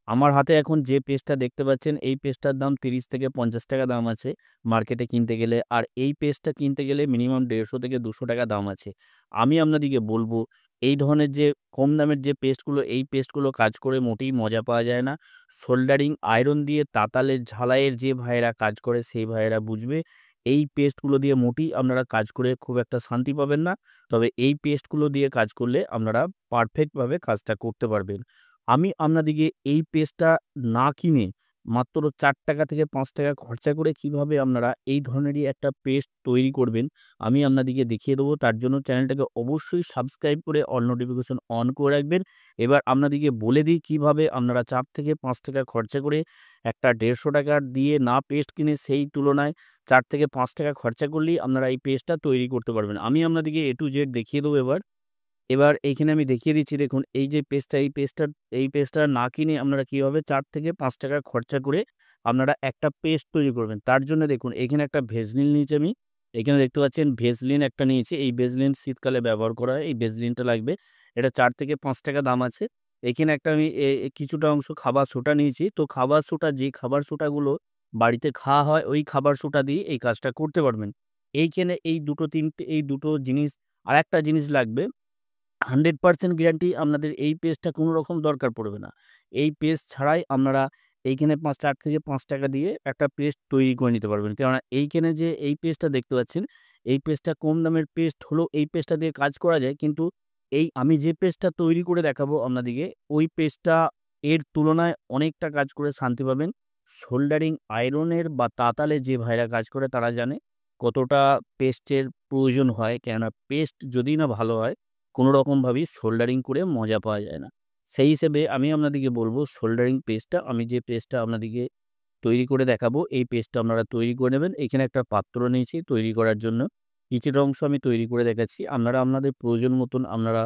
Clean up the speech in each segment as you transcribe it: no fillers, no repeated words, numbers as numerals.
আমার হাতে এখন যে পেস্টটা দেখতে পাচ্ছেন এই পেস্টটার দাম 30 থেকে 50 টাকা দাম আছে মার্কেটে কিনতে গেলে। আর এই পেস্টটা কিনতে গেলে মিনিমাম 150 থেকে 200 টাকা দাম আছে। আমি আপনাদিকে বলবো এই ধরনের যে কম দামের যে পেস্টগুলো এই পেস্টগুলো কাজ করে মোটেই মজা পাওয়া যায় না। সোল্ডারিং আয়রন দিয়ে তাতালের ঝালাইয়ের যে ভাইয়েরা কাজ করে সেই ভাইয়েরা বুঝবে। এই পেস্টগুলো দিয়ে মোটেই আপনারা কাজ করে খুব একটা শান্তি পাবেন না। তবে এই পেস্টগুলো দিয়ে কাজ করলে আপনারা পারফেক্টভাবে কাজটা করতে পারবেন। আমি আপনাদিকে এই পেস্টটা না কিনে মাত্র ৳4 থেকে ৳5 খরচা করে কিভাবে আপনারা এই ধরনেরই একটা পেস্ট তৈরি করবেন, আমি আপনাদিকে দেখিয়ে দেবো। তার জন্য চ্যানেলটাকে অবশ্যই সাবস্ক্রাইব করে অল নোটিফিকেশন অন করে রাখবেন। এবার আপনাদিকে বলে দিই কিভাবে আপনারা ৳4 থেকে ৳5 খরচা করে একটা ৳150 দিয়ে না পেস্ট কিনে সেই তুলনায় ৳4 থেকে ৳5 খরচা করলেই আপনারা এই পেস্টটা তৈরি করতে পারবেন। আমি আপনাদিকে A to Z দেখিয়ে দেবো এবার। এবার এইখানে আমি দেখিয়ে দিচ্ছি দেখুন এই যে পেস্টটা এই পেস্টটা না কিনে আপনারা কিভাবে ৳4 থেকে ৳5 খরচা করে আপনারা একটা পেস্ট তৈরি করবেন। তার জন্য দেখুন এখানে একটা ভেসলিন নিয়েছি আমি। এখানে দেখতে পাচ্ছেন ভেসলিন একটা নিয়েছি। এই ভেসলিন শীতকালে ব্যবহার করা হয়। এই ভেসলিনটা লাগবে। এটা ৳4 থেকে ৳5 দাম আছে। এখানে একটা আমি কিছুটা অংশ খাবার সোঁটা নিয়েছি। তো খাবার সোঁটা যে খাবার সোঁটাগুলো বাড়িতে খাওয়া হয় ওই খাবার সোঁটা দিয়ে এই কাজটা করতে পারবেন। এইখানে এই দুটো ৩ টে এই দুটো জিনিস আরেকটা জিনিস লাগবে 100% গ্যারান্টি আপনাদের এই পেস্টটা কোনো রকম দরকার পড়বে না। এই পেস্ট ছাড়াই আপনারা এইখানে ৪ থেকে ৳5 দিয়ে একটা পেস্ট তৈরি করে নিতে পারবেন। কেননা এইখানে যে এই পেস্টটা দেখতে পাচ্ছেন, এই পেস্টটা কম দামের পেস্ট হলেও এই পেস্টটা দিয়ে কাজ করা যায়। কিন্তু এই আমি যে পেস্টটা তৈরি করে দেখাবো আপনাদিকে, ওই পেস্টটা এর তুলনায় অনেকটা কাজ করে শান্তি পাবেন। সোল্ডারিং আয়রনের বা তাতালে যে ভাইরা কাজ করে তারা জানে কতটা পেস্টের প্রয়োজন হয়। কেননা পেস্ট যদি না ভালো হয় কোনো রকমভাবেই সোল্ডারিং করে মজা পাওয়া যায় না। সেই হিসেবে আমি আপনাদিকে বলব সোল্ডারিং পেস্টটা আমি যে পেস্টটা আপনাদিকে তৈরি করে দেখাবো, এই পেস্টটা আপনারা তৈরি করে নেবেন। এখানে একটা পাত্র নিয়েছি তৈরি করার জন্য। কিছুটা অংশ আমি তৈরি করে দেখাচ্ছি। আপনারা আপনাদের প্রয়োজন মতন আপনারা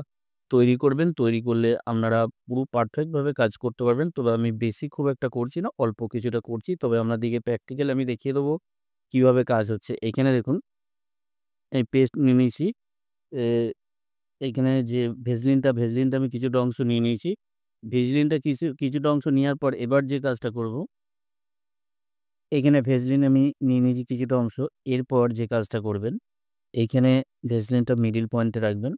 তৈরি করবেন। তৈরি করলে আপনারা পুরো পারফেক্টভাবে কাজ করতে পারবেন। তবে আমি বেশি খুব একটা করছি না, অল্প কিছুটা করছি। তবে আপনাদিকে প্র্যাকটিক্যাল আমি দেখিয়ে দেবো কিভাবে কাজ হচ্ছে। এইখানে দেখুন এই পেস্ট নিয়ে নিয়েছি। এ এইখানে যে ভেসলিনটা আমি কিছুটা অংশ নিয়ে নিয়েছি। ভেসলিনটা কিছুটা অংশ নেওয়ার পর এবার যে কাজটা করব, এইখানে ভেসলিন আমি নিয়ে নিয়েছি কিছুটা অংশ। এরপর যে কাজটা করবেন, এইখানে ভেসলিনটা মিডল পয়েন্টে রাখবেন।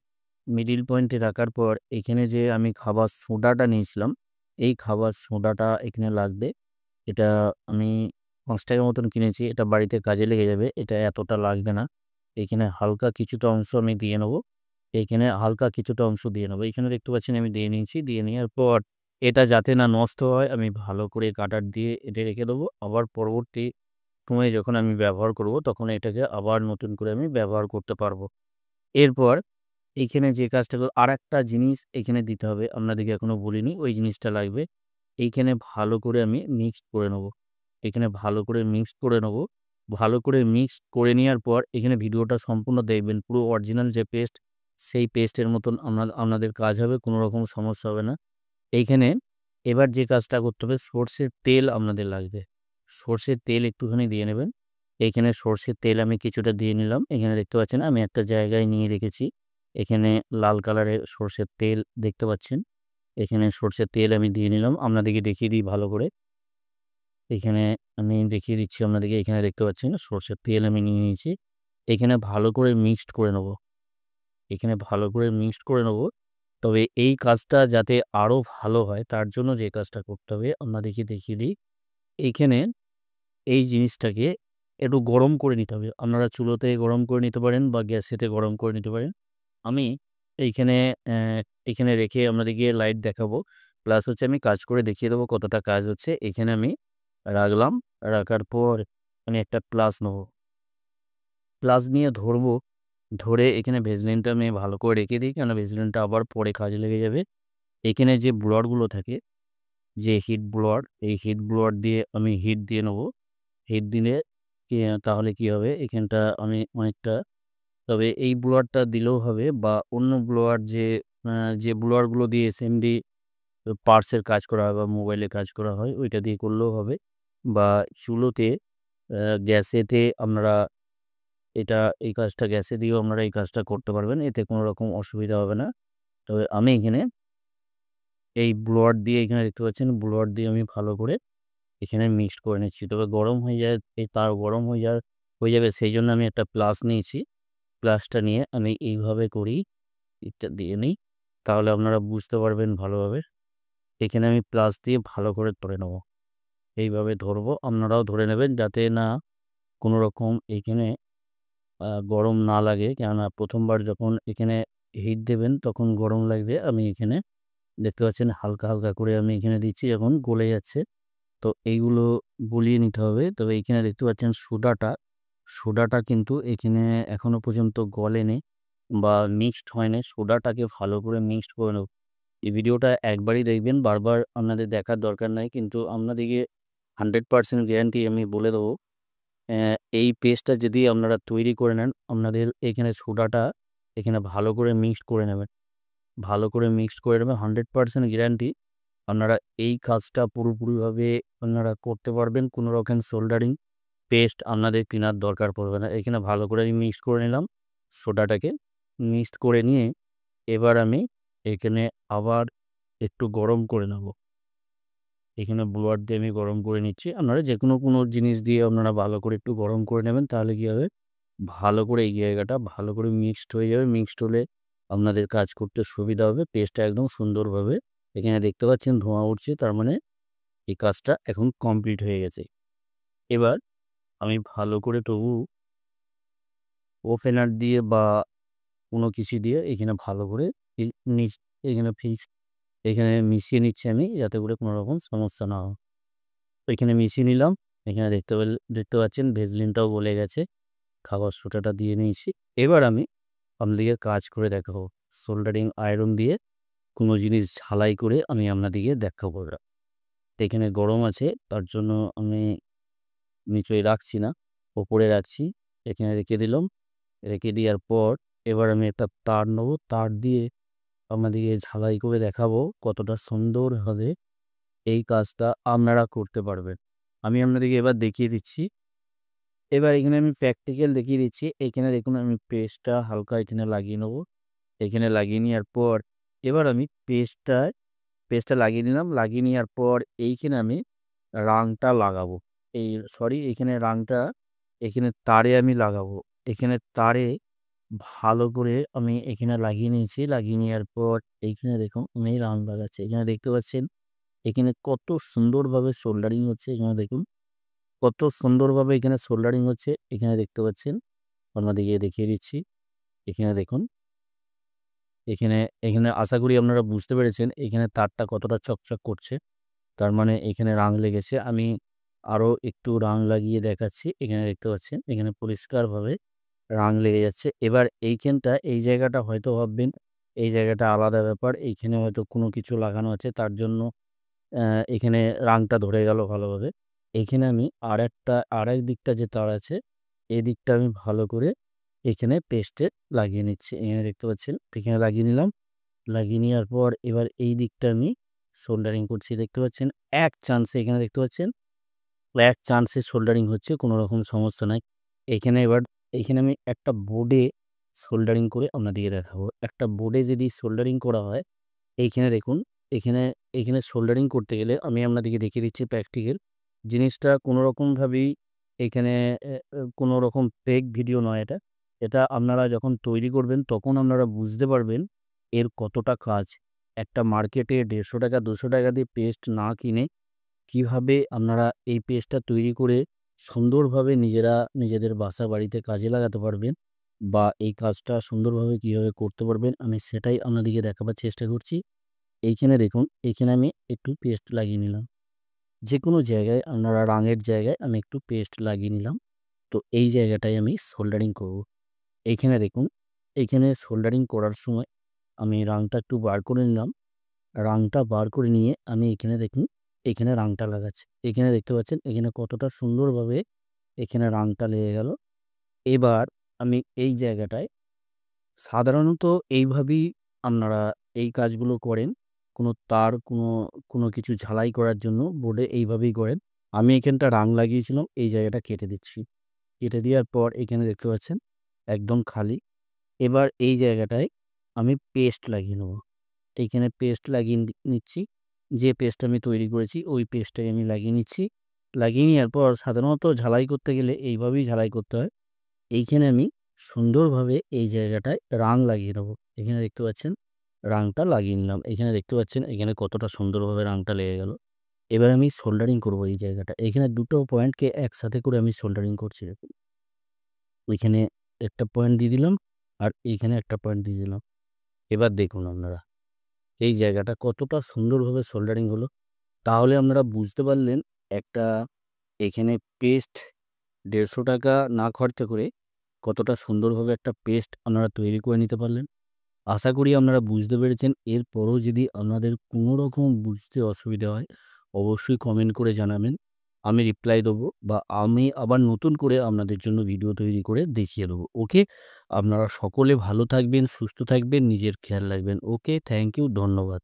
মিডল পয়েন্টে রাখার পর এইখানে যে আমি খাবার সোডাটা নিয়েছিলাম, এই খাবার সোডাটা এখানে লাগবে। এটা আমি ৳৫ মতন কিনেছি। এটা বাড়িতে কাজে লেগে যাবে। এটা এতটা লাগবে না। এইখানে হালকা কিছুটা অংশ আমি দিয়ে নেব। এইখানে হালকা কিছুটা অংশ দিয়ে নেব। এইখানে দেখতে পাচ্ছেন আমি দিয়ে নিয়েছি। দিয়ে নেওয়ার পর এটা যাতে না নষ্ট হয় আমি ভালো করে কাটার দিয়ে এটা রেখে দেবো। আবার পরবর্তী সময়ে যখন আমি ব্যবহার করব তখন এটাকে আবার নতুন করে আমি ব্যবহার করতে পারবো। এরপর এইখানে যে কাজটা আরেকটা জিনিস এখানে দিতে হবে আপনাদেরকে এখনো বলিনি, ওই জিনিসটা লাগবে। এইখানে ভালো করে আমি মিক্সড করে নেব। এখানে ভালো করে মিক্সড করে নেব। ভালো করে মিক্সড করে নেওয়ার পর এখানে ভিডিওটা সম্পূর্ণ দেখবেন। পুরো অরিজিনাল যে পেস্ট, সেই পেস্টের মতন আপনাদের কাজ হবে। কোনো রকম সমস্যা হবে না। এইখানে এবার যে কাজটা করতে হবে সর্ষের তেল আপনাদের লাগবে। সর্ষের তেল একটুখানি দিয়ে নেবেন। এইখানে সর্ষের তেল আমি কিছুটা দিয়ে নিলাম। এখানে দেখতে পাচ্ছেন আমি একটা জায়গায় নিয়ে রেখেছি। এখানে লাল কালারের সর্ষের তেল দেখতে পাচ্ছেন। এখানে সর্ষের তেল আমি দিয়ে নিলাম। আপনাদেরকে দেখিয়ে দিই ভালো করে। এখানে আমি দেখিয়ে দিচ্ছি আপনাদেরকে। এখানে দেখতে পাচ্ছেন সর্ষের তেল আমি নিয়ে নিয়েছি। এখানে ভালো করে মিক্সড করে নেব। এখানে ভালো করে মিক্সড করে নেব। তবে এই কাজটা যাতে আরো ভালো হয় তার জন্য যে কাজটা করতে হবে আপনাদেরকে দেখিয়ে দিই। এইখানে এই জিনিসটাকে একটু গরম করে নিতে হবে। আপনারা চুলোতে গরম করে নিতে পারেন বা গ্যাসেতে গরম করে নিতে পারেন। আমি এইখানে অ্যা এখানে রেখে আপনাদেরকে লাইট দেখাবো। প্লাস হচ্ছে আমি কাজ করে দেখিয়ে দেবো কতটা কাজ হচ্ছে। এখানে আমি রাখলাম। রাখার পর আমি একটা প্লাস নেব। প্লাস নিয়ে ধরবো। ধরে এখানে ভেসলিনটা আমি ভালো করে রেখে দিই। কেননা ভেসলিনটা আবার পরে কাজে লেগে যাবে। এখানে যে ব্লোয়ার গুলো থাকে, যে হিট ব্লোয়ার, এই হিট ব্লোয়ার দিয়ে আমি হিট দিয়ে নেব। হিট দিলে তাহলে কি হবে এখানটা আমি অনেকটা তবে এই ব্লোয়ারটা দিলেও হবে বা অন্য ব্লোয়ার আ যে ব্লোয়ার গুলো দিয়ে এসএমডি পার্টসের কাজ করা হয় বা মোবাইলে কাজ করা হয় ওইটা দিয়ে করলেও হবে। বা চুলোতে গ্যাসেতে আপনারা এই কাজটা গ্যাসে দিয়েও আপনারা এই কাজটা করতে পারবেন। এতে কোনো রকম অসুবিধা হবে না। তবে আমি এখানে এই ব্লোয়ার দিয়ে এখানে দেখতে পাচ্ছেন ব্লোয়ার দিয়ে আমি ভালো করে এখানে মিক্সড করে নিচ্ছি। তবে গরম হয়ে যায়, এই তার গরম হয়ে যাবে সেই জন্য আমি একটা প্লাস নিয়েছি। প্লাসটা নিয়ে আমি এইভাবে করি, এটা দিয়ে নিই। তাহলে আপনারা বুঝতে পারবেন ভালোভাবে। এখানে আমি প্লাস দিয়ে ভালো করে ধরে নেব। এইভাবে ধরবো, আপনারাও ধরে নেবেন যাতে না কোনো রকম এইখানে গরম না লাগে। কেননা ১ম বার যখন এখানে হিট দেবেন তখন গরম লাগবে। আমি এখানে দেখতে পাচ্ছেন হালকা, হালকা করে আমি এখানে দিচ্ছি, এখন গলে যাচ্ছে। তো এইগুলো গলিয়ে নিতে হবে। তবে এইখানে দেখতে পাচ্ছেন সোডাটা কিন্তু এখানে এখনো পর্যন্ত গলেনি বা মিক্সড হয়নি। সোডাটাকে ভালো করে মিক্সড করে নেব। এই ভিডিওটা একবারই দেখবেন, বারবার আপনাদের দেখার দরকার নাই। কিন্তু আপনাদেরকে 100% গ্যারান্টি আমি বলে দেবো, এই পেস্টটা যদি আপনারা তৈরি করে নেন, আপনাদের এখানে সোডাটা এখানে ভালো করে মিক্সড করে নেবেন। ভালো করে মিক্সড করে নেবেন, 100% গ্যারান্টি আপনারা এই কাজটা পুরোপুরিভাবে আপনারা করতে পারবেন। কোনো রকম সোল্ডারিং পেস্ট আপনাদের কেনার দরকার পড়বে না। এখানে ভালো করে আমি মিক্সড করে নিলাম সোডাটাকে। মিক্সড করে নিয়ে এবার আমি এখানে আবার একটু গরম করে নেব। এখানে ব্লোয়ার দিয়ে আমি গরম করে নিচ্ছি। আপনারা যেকোনো কোনো জিনিস দিয়ে আপনারা ভালো করে একটু গরম করে নেবেন। তাহলে কি হবে, ভালো করে এই জায়গাটা ভালো করে মিক্সড হয়ে যাবে। মিক্সড হলে আপনাদের কাজ করতে সুবিধা হবে। পেস্টটা একদম সুন্দরভাবে এখানে দেখতে পাচ্ছেন ধোঁয়া উঠছে, তার মানে এই কাজটা এখন কমপ্লিট হয়ে গেছে। এবার আমি ভালো করে তবু ওপেনার দিয়ে বা কোনো কিছু দিয়ে এখানে ভালো করে নিচ এখানে এখানে মিশিয়ে নিচ্ছি আমি, যাতে করে কোনো রকম সমস্যা না হয়। তো এখানে মিশিয়ে নিলাম। এখানে দেখতে পাচ্ছেন ভেজলিনটাও গলে গেছে। খাবার সোডাটা দিয়ে নিয়েছি। এবার আমি আপনাদেরকে কাজ করে দেখাবো। সোল্ডারিং আয়রন দিয়ে কোনো জিনিস ঝালাই করে আমি আপনাদেরকে দেখাবো এবার। তো এখানে গরম আছে, তার জন্য আমি নিচে রাখছি না, ওপরে রাখছি। এখানে রেখে দিলাম। রেখে দেওয়ার পর এবার আমি একটা তার নেবো। তার দিয়ে আপনাদেরকে ঝালাই করে দেখাবো কতটা সুন্দরভাবে এই কাজটা আপনারা করতে পারবেন। আমি আপনাদেরকে এবার দেখিয়ে দিচ্ছি। এবার এখানে আমি প্র্যাকটিক্যাল দেখিয়ে দিচ্ছি। এখানে দেখুন আমি পেস্টটা হালকা এখানে লাগিয়ে নেবো। এখানে লাগিয়ে নেওয়ার পর এবার আমি পেস্টটা লাগিয়ে নিলাম। লাগিয়ে নেওয়ার পর এইখানে আমি রাংটা লাগাবো। এখানে রাংটা এখানে তারে আমি লাগাবো। এখানে তারে ভালো করে আমি এখানে লাগিয়ে নিয়েছি। লাগিয়ে নেওয়ার পর এইখানে দেখুন আমি রাং লাগাচ্ছি। এখানে দেখতে পাচ্ছেন এখানে কত সুন্দরভাবে সোল্ডারিং হচ্ছে। এখানে দেখুন কত সুন্দরভাবে এখানে সোল্ডারিং হচ্ছে। এখানে দেখতে পাচ্ছেন, আপনাদেরকে দেখিয়ে দিচ্ছি। এখানে দেখুন, এখানে এখানে আশা করি আপনারা বুঝতে পেরেছেন এখানে তারটা কতটা চকচক করছে। তার মানে এখানে রাং লেগেছে। আমি আরও একটু রাং লাগিয়ে দেখাচ্ছি। এখানে দেখতে পাচ্ছেন এখানে পরিষ্কারভাবে রাং লেগে যাচ্ছে। এবার এই জায়গাটা হয়তো ভাববেন এই জায়গাটা আলাদা ব্যাপার। এইখানে হয়তো কোনো কিছু লাগানো আছে, তার জন্য এখানে রাংটা ধরে গেল ভালোভাবে। এইখানে আমি আরেক দিকটা যে তার আছে, এই দিকটা আমি ভালো করে এখানে পেস্টে লাগিয়ে নিচ্ছি। এখানে দেখতে পাচ্ছেন এখানে লাগিয়ে নিলাম। লাগিয়ে নেওয়ার পর এবার এই দিকটা আমি সোল্ডারিং করছি। দেখতে পাচ্ছেন এক চান্সে, এখানে দেখতে পাচ্ছেন এক চান্সে সোল্ডারিং হচ্ছে, কোনো রকম সমস্যা নাই। এইখানে আমি একটা বোর্ডে সোল্ডারিং করে আপনাদেরকে দেখাবো। একটা বোর্ডে যদি সোল্ডারিং করা হয়, এইখানে দেখুন, এখানে এখানে সোল্ডারিং করতে গেলে আমি আপনাদেরকে দেখিয়ে দিচ্ছি প্র্যাকটিক্যাল। জিনিসটা কোনো রকমভাবেই এখানে কোনো রকম ফেক ভিডিও নয় এটা। এটা আপনারা যখন তৈরি করবেন তখন আপনারা বুঝতে পারবেন এর কতটা কাজ। একটা মার্কেটে ৳১৫০ ৳২০০ দিয়ে পেস্ট না কিনে কিভাবে আপনারা এই পেস্টটা তৈরি করে সুন্দরভাবে নিজেদের বাসা বাড়িতে কাজে লাগাতে পারবেন বা এই কাজটা সুন্দরভাবে কিভাবে করতে পারবেন, আমি সেটাই আপনাদেরকে দেখাবার চেষ্টা করছি। এইখানে দেখুন, এইখানে আমি একটু পেস্ট লাগিয়ে নিলাম। যেকোনো জায়গায় আপনারা রাঙের জায়গায় আমি একটু পেস্ট লাগিয়ে নিলাম। তো এই জায়গাটায় আমি সোল্ডারিং করব। এইখানে দেখুন, এইখানে সোল্ডারিং করার সময় আমি রাংটা একটু বার করে নিলাম। রাংটা বার করে নিয়ে আমি এখানে দেখুন, এখানে রাংটা লাগাচ্ছি। এখানে দেখতে পাচ্ছেন এখানে কতটা সুন্দরভাবে এখানে রাংটা লেগে গেল। এবার আমি এই জায়গাটায় সাধারণত এইভাবেই আপনারা এই কাজগুলো করেন। কোনো কিছু ঝালাই করার জন্য বোর্ডে এইভাবেই করেন। আমি এখানটা রাং লাগিয়েছিলাম, এই জায়গাটা কেটে দিচ্ছি। কেটে দেওয়ার পর এখানে দেখতে পাচ্ছেন একদম খালি। এবার এই জায়গাটায় আমি পেস্ট লাগিয়ে নেব। এইখানে পেস্ট লাগিয়ে নিচ্ছি। যে পেস্ট আমি তৈরি করেছি ওই পেস্টটাকে আমি লাগিয়ে নিচ্ছি। লাগিয়ে নেওয়ার পর সাধারণত ঝালাই করতে গেলে এইভাবেই ঝালাই করতে হয়। এইখানে আমি সুন্দরভাবে এই জায়গাটায় রাং লাগিয়ে নেবো। এখানে দেখতে পাচ্ছেন রাংটা লাগিয়ে নিলাম। এখানে দেখতে পাচ্ছেন এখানে কতটা সুন্দরভাবে রাংটা লেগে গেল। এবার আমি সোল্ডারিং করবো এই জায়গাটা। এখানে দুটো পয়েন্টকে একসাথে করে আমি সোল্ডারিং করছি দেখুন। ওইখানে একটা পয়েন্ট দিয়ে দিলাম আর এইখানে একটা পয়েন্ট দিয়ে দিলাম। এবার দেখুন আপনারা এই জায়গাটা কতটা সুন্দরভাবে সোল্ডারিং হলো। তাহলে আপনারা বুঝতে পারলেন একটা এখানে পেস্ট ৳১৫০ না খরচা করে কতটা সুন্দরভাবে একটা পেস্ট আপনারা তৈরি করে নিতে পারলেন। আশা করি আপনারা বুঝতে পেরেছেন। এরপরও যদি আপনাদের কোনো রকম বুঝতে অসুবিধা হয় অবশ্যই কমেন্ট করে জানাবেন। আমি রিপ্লাই দেবো বা আমি আবার নতুন করে আপনাদের জন্য ভিডিও তৈরি করে দেখিয়ে দেবো। ওকে? আপনারা সকলে ভালো থাকবেন, সুস্থ থাকবেন, নিজের খেয়াল রাখবেন। ওকে? Thank you. ধন্যবাদ।